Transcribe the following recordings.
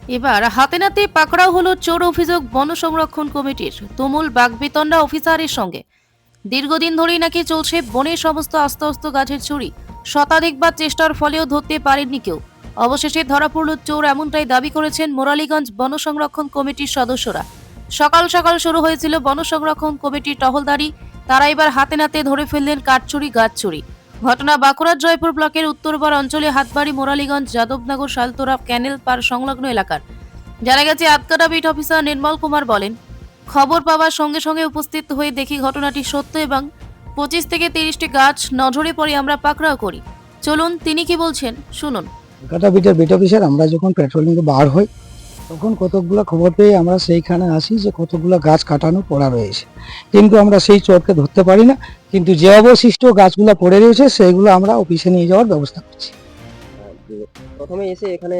এবার হাতে নাতে পাকড়াও হলো চোর অভিযোগ বন সংরক্ষণ কমিটির তুমুল বাগবিতণ্ডা অফিসারের সঙ্গে। দীর্ঘদিন ধরেই নাকি চলছে বনের সমস্ত আস্তে আস্তে গাছের চুরি। শতাধিকবার চেষ্টার ফলেও ধরতে পারেননি কেউ। অবশেষে ধরা পড়ল চোর, এমনটাই দাবি করেছেন মুরালীগঞ্জ বন সংরক্ষণ কমিটির সদস্যরা। সকাল সকাল শুরু হয়েছিল বন সংরক্ষণ কমিটির টহলদারি। তারা এবার হাতে নাতে ধরে ফেললেন কাঠচুরি, গাছ চুরি। ঘটনা বাঁকুড়ার জয়পুর ব্লকের উত্তরবর অঞ্চলে হাতবাড়ি মুরালীগঞ্জ যাদবনগর শালতোরা ক্যানেল পার সংলগ্ন এলাকার। জানা গেছে আতকাটা বিট অফিসার নির্মল কুমার বলেন, খবর পাওয়ার সঙ্গে সঙ্গে উপস্থিত হয়ে দেখি ঘটনাটি সত্য এবং 25 থেকে 30টি গাছ নজরে পড়ে আমরা পাকড়াও করি। চলুন তিনি কি বলছেন শুনুন। কাটা বিটের বিট অফিসার আমরা যখন পেট্রোলিং এ বার হই তখন কতকগুলো খবর পেয়ে আমরা সেইখানে আসি যে কতগুলো গাছ কাটানো পড়া রয়েছে, কিন্তু আমরা সেই চোরকে ধরতে পারি না। কিন্তু যে অবশিষ্ট গাছগুলো পড়ে রয়েছে সেইগুলো আমরা অফিসে নিয়ে যাওয়ার ব্যবস্থা করছি। প্রথমে এসে এখানে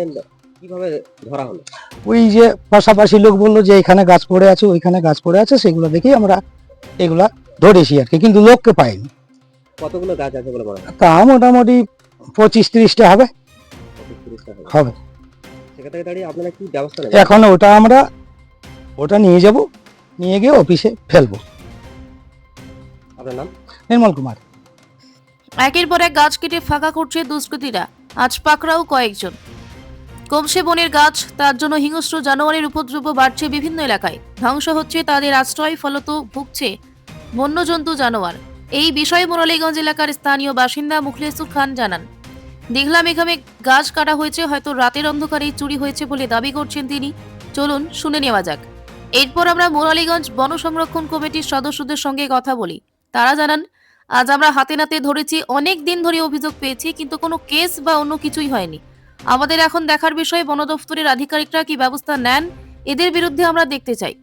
কিভাবে ধরা হলো? ওই যে পাশাপাশি লোক বললো যে এখানে গাছ পড়ে আছে, ওইখানে গাছ পড়ে আছে, সেগুলো দেখেই আমরা এগুলা ধরেছি আর কি, কিন্তু লোককে পাইনি। কতগুলো গাছ আছে বলে মনে হয়? তা মোটামুটি 25-30টা হবে। 25-30টা হবে। হবে সেখান থেকে দাঁড়িয়ে আপনারা কি ব্যবস্থা নেবেন? এখন ওটা নিয়ে যাব, নিয়ে গিয়ে অফিসে ফেলবো। আপনার নাম? নির্মল কুমার। একের পর এক গাছ কেটে ফাঁকা করছে দুষ্কৃতীরা। আজ পাকড়াও কয়েকজন। কমছে বনের গাছ, তার জন্য হিংস্র জানোয়ারের উপদ্রব বাড়ছে বিভিন্ন এলাকায়। ধ্বংস হচ্ছে তাদের আশ্রয়, ফলত ভুগছে বন্যজন্তু জানোয়ার। এই বিষয়ে মুরালীগঞ্জ এলাকার স্থানীয় বাসিন্দা মুখলেসুর খান জানান, দেখলাম এখানে গাছ কাটা হয়েছে, হয়তো রাতের অন্ধকারেই চুরি হয়েছে বলে দাবি করছেন তিনি। চলুন শুনে নেওয়া যাক। এরপর আমরা মুরালীগঞ্জ বন সংরক্ষণ কমিটির সদস্যদের সঙ্গে কথা বলি। তারা জানান, আজ আমরা হাতে নাতে ধরেছি, অনেক দিন ধরে অভিযোগ পেয়েছি, কিন্তু কোনো কেস বা অন্য কিছুই হয়নি। আমাদের এখন দেখার বিষয় বন দফতরের আধিকারিকরা কি ব্যবস্থা নেন, এদের বিরুদ্ধে আমরা দেখতে চাই।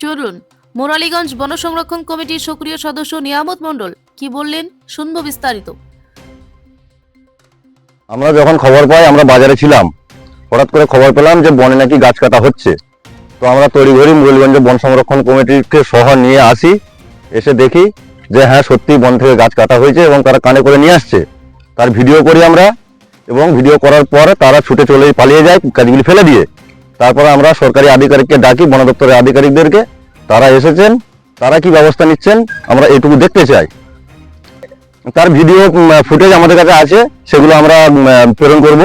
চলুন মুরালীগঞ্জ বন সংরক্ষণ কমিটির সক্রিয় সদস্য নিয়ামত মণ্ডল কি বললেন শুনবো বিস্তারিত। আমরা যখন খবর পাই, আমরা বাজারে ছিলাম, হঠাৎ করে খবর পেলাম যে বনে নাকি গাছ কাটা হচ্ছে। তো আমরা তড়িঘড়ি মুরালীগঞ্জ বন সংরক্ষণ কমিটিকে সহ নিয়ে আসি। এসে দেখি যে হ্যাঁ, সত্যি বন থেকে গাছ কাটা হয়েছে এবং তারা কানে করে নিয়ে আসছে। তার ভিডিও করি আমরা, এবং ভিডিও করার পর তারা ছুটে চলে পালিয়ে যায় গাছগুলি ফেলে দিয়ে। তারপরে আমরা সরকারি আধিকারিককে ডাকি, বন দপ্তরের আধিকারিকদেরকে। তারা এসেছেন, তারা কি ব্যবস্থা নিচ্ছেন আমরা এটুকু দেখতে চাই। তার ভিডিও ফুটেজ আমাদের কাছে আছে, সেগুলো আমরা প্রেরণ করব।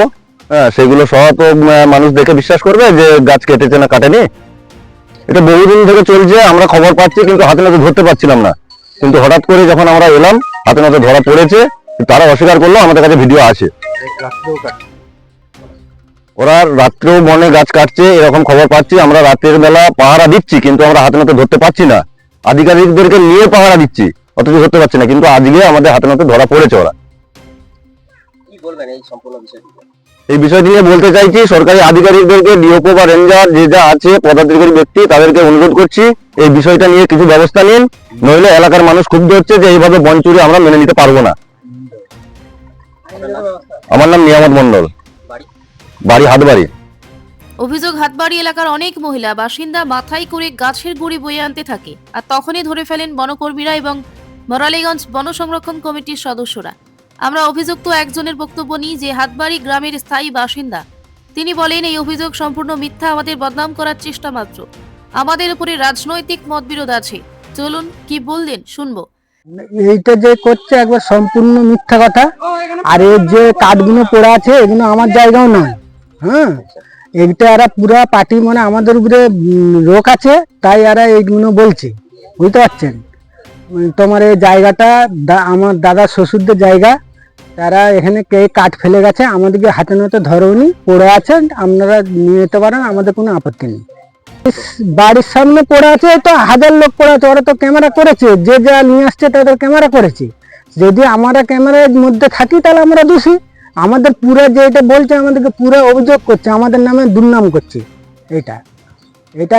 হ্যাঁ, সেগুলো সহ তো মানুষ দেখে বিশ্বাস করবে যে গাছ কেটেছে না কাটেনি। এটা বহুদিন ধরে চলছে, আমরা খবর পাচ্ছি কিন্তু হাতে নাতে ধরতে পারছিলাম না। কিন্তু হঠাৎ করে যখন আমরা এলাম, হাতে নাতে ধরা পড়েছে। তারা অস্বীকার করলো, আমাদের কাছে ভিডিও আছে। ওরা রাত্রেও বনে গাছ কাটছে এরকম খবর পাচ্ছি। আমরা রাতের বেলা পাহারা দিচ্ছি, কিন্তু আমরা হাতে নাতে ধরতে পারছি না। আধিকারিকদেরকে নিয়ে পাহারা দিচ্ছি, অথচ ধরতে পারছি না। কিন্তু আজকে আমাদের হাতে নাতে ধরা পড়েছে ওরা। কি বলবেন এই সম্পূর্ণ বিষয়টি? এই বিষয়টি নিয়ে বলতে চাইছি, সরকারি আধিকারিকদেরকে, ডিওপো বা রেঞ্জার যে যা আছে পদাধিকারী ব্যক্তি, তাদেরকে অনুরোধ করছি এই বিষয়টা নিয়ে কিছু ব্যবস্থা নিন। নইলে এলাকার মানুষ ক্ষুব্ধ হচ্ছে যে এইভাবে বন চুরি আমরা মেনে নিতে পারবো না। আমার নাম নিয়ামত মণ্ডল, বাড়ি হাতবাড়ি। অভিযোগ, হাতবাড়ি এলাকার অনেক মহিলা বাসিন্দা মাথায় করে গাছের গুড়ি বয়ে আনতে থাকে, আর তখনই ধরে ফেলেন বনকর্মীরা এবং মুরালীগঞ্জ বন সংরক্ষণ কমিটির সদস্যরা। আমরা অভিযুক্ত একজনের বক্তব্য নিই, যে হাতবাড়ি গ্রামের স্থায়ী বাসিন্দা। তিনি বলেন, এই অভিযোগ সম্পূর্ণ মিথ্যা, আমাদের বদনাম করার চেষ্টা মাত্র। আমাদের উপরে রাজনৈতিক মতবিরোধ আছে। চলুন কি বললেন শুনবো। এইটা যে করছে একবার সম্পূর্ণ মিথ্যা কথা। আর এর যে কাঠগুলো পড়ে আছে এগুলো আমার জায়গাও নয়। হ্যাঁ, এইটা এরা পুরা পার্টি মানে আমাদের উপরে রোক আছে, তাই এরা এইগুলো বলছে, বুঝতে পারছেন? তোমার এই জায়গাটা আমার দাদা শ্বশুরদের জায়গা। তারা এখানে কে কাঠ ফেলে গেছে, আমাদেরকে হাতে নাতে ধরেওনি, পড়ে আছেন, আপনারা নিয়ে যেতে পারেন, আমাদের কোনো আপত্তি নেই। বাড়ির সামনে পড়ে আছে, তো 1000 লোক পড়ে আছে, ওরা তো ক্যামেরা করেছে, যে যা নিয়ে আসছে তাদের ক্যামেরা করেছে। যদি আমরা ক্যামেরার মধ্যে থাকি তাহলে আমরা দোষী। আমাদের পুরো যে এটা বলছে, আমাদেরকে পুরো অভিযোগ করছে, আমাদের নামে দুর্নাম করছে। এটা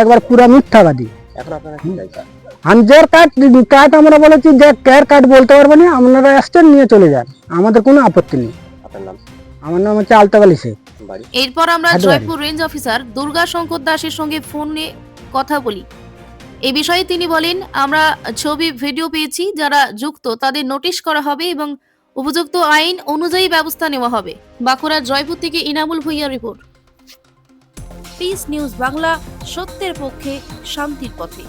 একবার পুরো মিথ্যাবাদী। এখন আপনারা কি চাইছেন? হামজার কাঠ আমরা বলেছি যে কার কাঠ বলতে পারবো না, আপনারা আসছেন নিয়ে চলে যান, আমাদের কোনো আপত্তি নেই। আপনার নাম? আমার নাম হচ্ছে আলতাফ আলী শেখ। বাড়ি? এরপর আমরা হাতবাড়ি। জয়পুর রেঞ্জ অফিসার দুর্গা শঙ্কর দাসের সঙ্গে ফোনে কথা বলি। এই বিষয়ে তিনি বলেন, আমরা ছবি ভিডিও পেয়েছি, যারা যুক্ত তাদের নোটিশ করা হবে এবং উপযুক্ত আইন অনুযায়ী ব্যবস্থা নেওয়া হবে। বাঁকুড়ার জয়পুর থেকে Inamul Bhuiya report. Peace news Bangla, সত্যের পক্ষে শান্তির পথে।